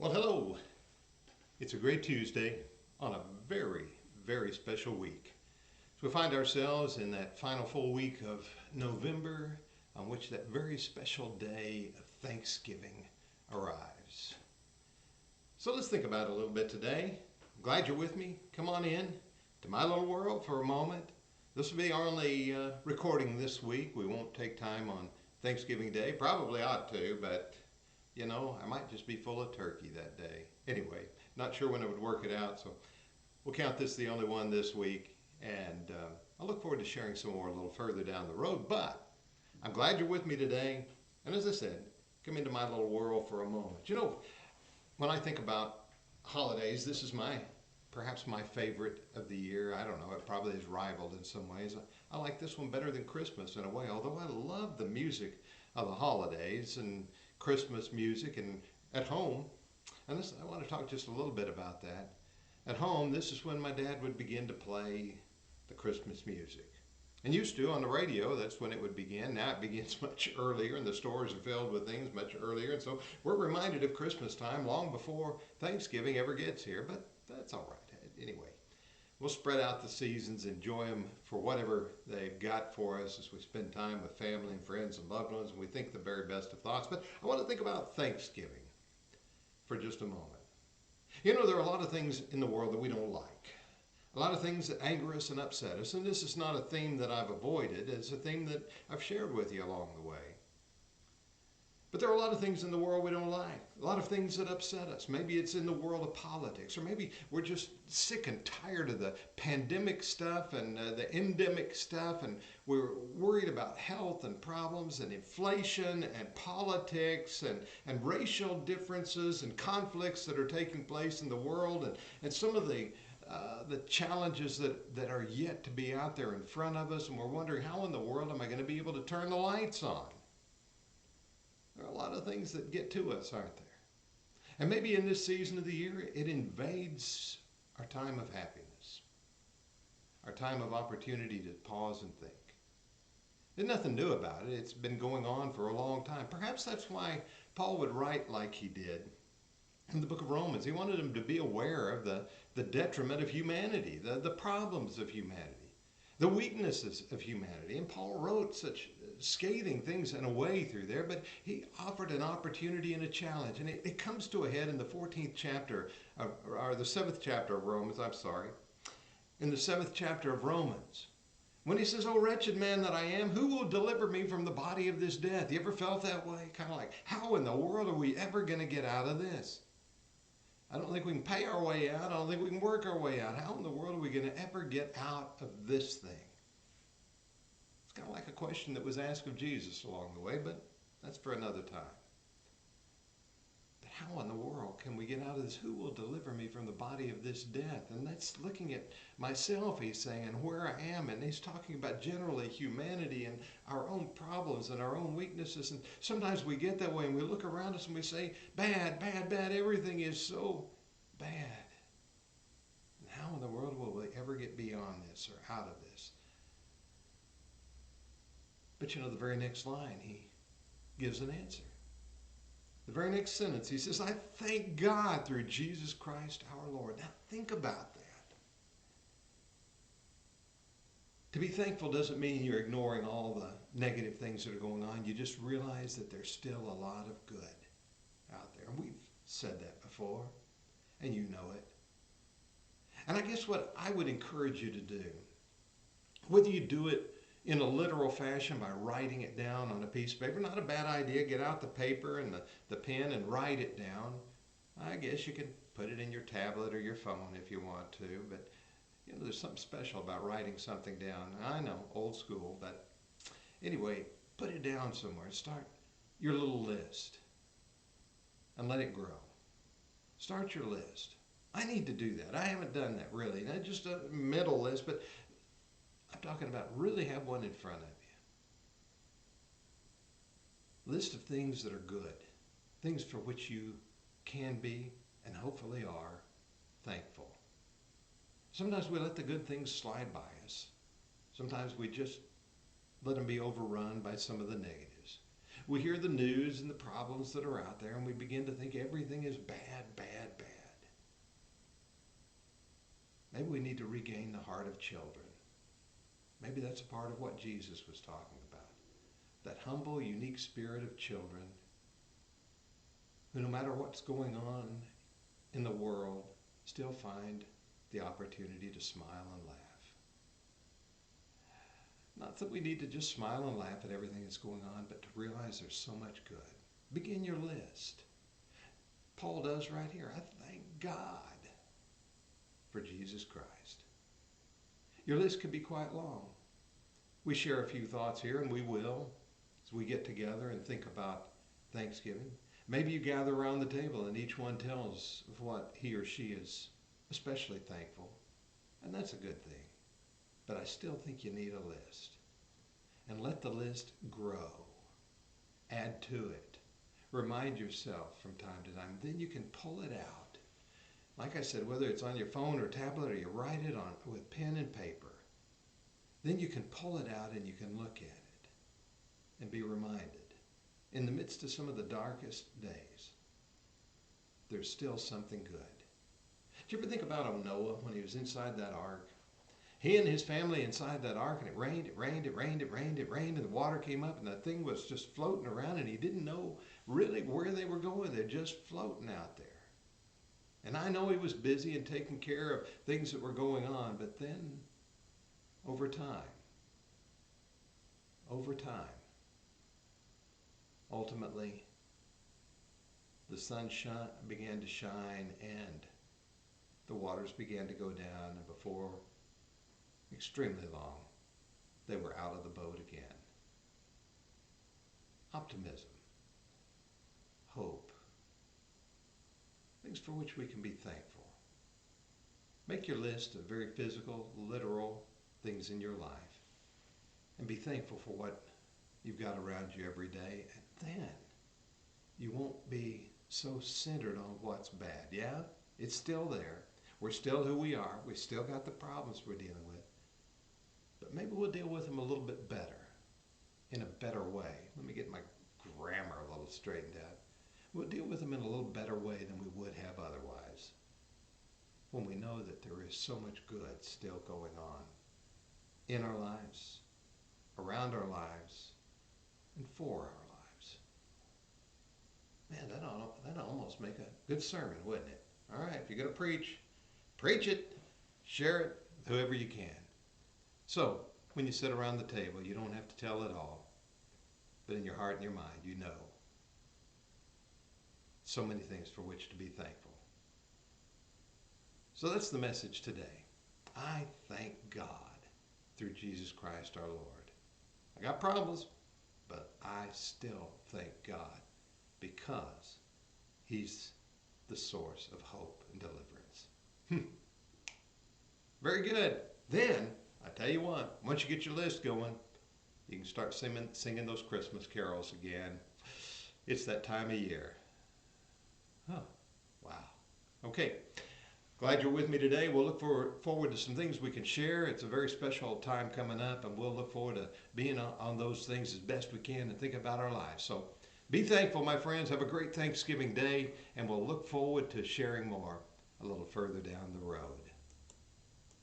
Well, hello. It's a great Tuesday on a very, very special week. So we find ourselves in that final full week of November on which that very special day of Thanksgiving arrives. So let's think about it a little bit today. I'm glad you're with me. Come on in to my little world for a moment. This will be our only recording this week. We won't take time on Thanksgiving Day. Probably ought to, but I might just be full of turkey that day. Anyway, not sure when I would work it out, so we'll count this the only one this week. And I look forward to sharing some more a little further down the road. But I'm glad you're with me today. And as I said, come into my little world for a moment. When I think about holidays, this is perhaps my favorite of the year. I don't know, it probably is rivaled in some ways. I like this one better than Christmas in a way, although I love the music of the holidays and Christmas music and at home. And I want to talk just a little bit about that. At home, this is when my dad would begin to play the Christmas music. And used to on the radio, that's when it would begin. Now it begins much earlier, and the stores are filled with things much earlier. And so we're reminded of Christmas time long before Thanksgiving ever gets here. But that's all right. Anyway, we'll spread out the seasons, enjoy them for whatever they've got for us as we spend time with family and friends and loved ones, and we think the very best of thoughts. But I want to think about Thanksgiving for just a moment. There are a lot of things in the world that we don't like. A lot of things that anger us and upset us. And this is not a theme that I've avoided. It's a theme that I've shared with you along the way. But there are a lot of things in the world we don't like. A lot of things that upset us. Maybe it's in the world of politics. Or maybe we're just sick and tired of the pandemic stuff and the endemic stuff. And we're worried about health and problems and inflation and politics and racial differences and conflicts that are taking place in the world. And some of the challenges that are yet to be out there in front of us, and we're wondering, how in the world am I going to be able to turn the lights on? There are a lot of things that get to us, aren't there? And maybe in this season of the year, it invades our time of happiness, our time of opportunity to pause and think. There's nothing new about it. It's been going on for a long time. Perhaps that's why Paul would write like he did in the book of Romans. He wanted them to be aware of the detriment of humanity, the problems of humanity, the weaknesses of humanity. And Paul wrote such scathing things in a way through there, but he offered an opportunity and a challenge. And it comes to a head in the 14th chapter, or the 7th chapter of Romans, in the 7th chapter of Romans. When he says, "Oh, wretched man that I am, who will deliver me from the body of this death?" You ever felt that way? Kind of like, how in the world are we ever going to get out of this? I don't think we can pay our way out. I don't think we can work our way out. How in the world are we going to ever get out of this thing? It's kind of like a question that was asked of Jesus along the way, but that's for another time. But how in the world can we get out of this? Who will deliver me from the body of this death? And that's looking at myself, he's saying, and where I am. And he's talking about generally humanity and our own problems and our own weaknesses. And sometimes we get that way and we look around us and we say, bad, bad, bad. Everything is so bad. And how in the world will we ever get beyond this or out of this? But the very next line, he gives an answer. The very next sentence, he says, "I thank God through Jesus Christ our Lord." Now think about that. To be thankful doesn't mean you're ignoring all the negative things that are going on. You just realize that there's still a lot of good out there. And we've said that before, and you know it. And I guess what I would encourage you to do, whether you do it in a literal fashion by writing it down on a piece of paper, not a bad idea. Get out the paper and the pen and write it down. I guess you can put it in your tablet or your phone if you want to, but there's something special about writing something down. I know, old school, but anyway, put it down somewhere. Start your little list and let it grow. Start your list. I need to do that. I haven't done that really. Not just a mental list, but I'm talking about really have one in front of you. List of things that are good. Things for which you can be and hopefully are thankful. Sometimes we let the good things slide by us. Sometimes we just let them be overrun by some of the negatives. We hear the news and the problems that are out there, and we begin to think everything is bad, bad, bad. Maybe we need to regain the heart of children. Maybe that's a part of what Jesus was talking about. That humble, unique spirit of children who, no matter what's going on in the world, still find the opportunity to smile and laugh. Not that we need to just smile and laugh at everything that's going on, but to realize there's so much good. Begin your list. Paul does right here. I thank God for Jesus Christ. Your list could be quite long. We share a few thoughts here, and we will, as we get together and think about Thanksgiving. Maybe you gather around the table and each one tells of what he or she is especially thankful, and that's a good thing. But I still think you need a list. And let the list grow. Add to it. Remind yourself from time to time. Then you can pull it out. Like I said, whether it's on your phone or tablet or you write it on with pen and paper, then you can pull it out and you can look at it and be reminded. In the midst of some of the darkest days, there's still something good. Did you ever think about Noah when he was inside that ark? He and his family inside that ark, and it rained, and the water came up, and the thing was just floating around, and he didn't know really where they were going. They're just floating out there. And I know he was busy and taking care of things that were going on, but then over time, ultimately, the sun began to shine, and the waters began to go down, and before extremely long, they were out of the boat again. Optimism, hope, things for which we can be thankful. Make your list of very physical, literal things in your life, and be thankful for what you've got around you every day, and then you won't be so centered on what's bad. Yeah, it's still there. We're still who we are. We still got the problems we're dealing with. But maybe we'll deal with them a little bit better, in a better way. Let me get my grammar a little straightened out. We'll deal with them in a little better way than we would have otherwise, when we know that there is so much good still going on in our lives, around our lives, and for our lives. Man, that'd almost make a good sermon, wouldn't it? All right, if you're going to preach it, share it with whoever you can. So, when you sit around the table, you don't have to tell it all, but in your heart and your mind, you know so many things for which to be thankful. So that's the message today. I thank God through Jesus Christ our Lord. I got problems, but I still thank God because He's the source of hope and deliverance. Very good. Then, I tell you what, once you get your list going, you can start singing those Christmas carols again. It's that time of year. Oh, wow. Okay. Glad you're with me today. We'll look forward to some things we can share. It's a very special time coming up, and we'll look forward to being on those things as best we can and think about our lives. So be thankful, my friends. Have a great Thanksgiving day, and we'll look forward to sharing more a little further down the road.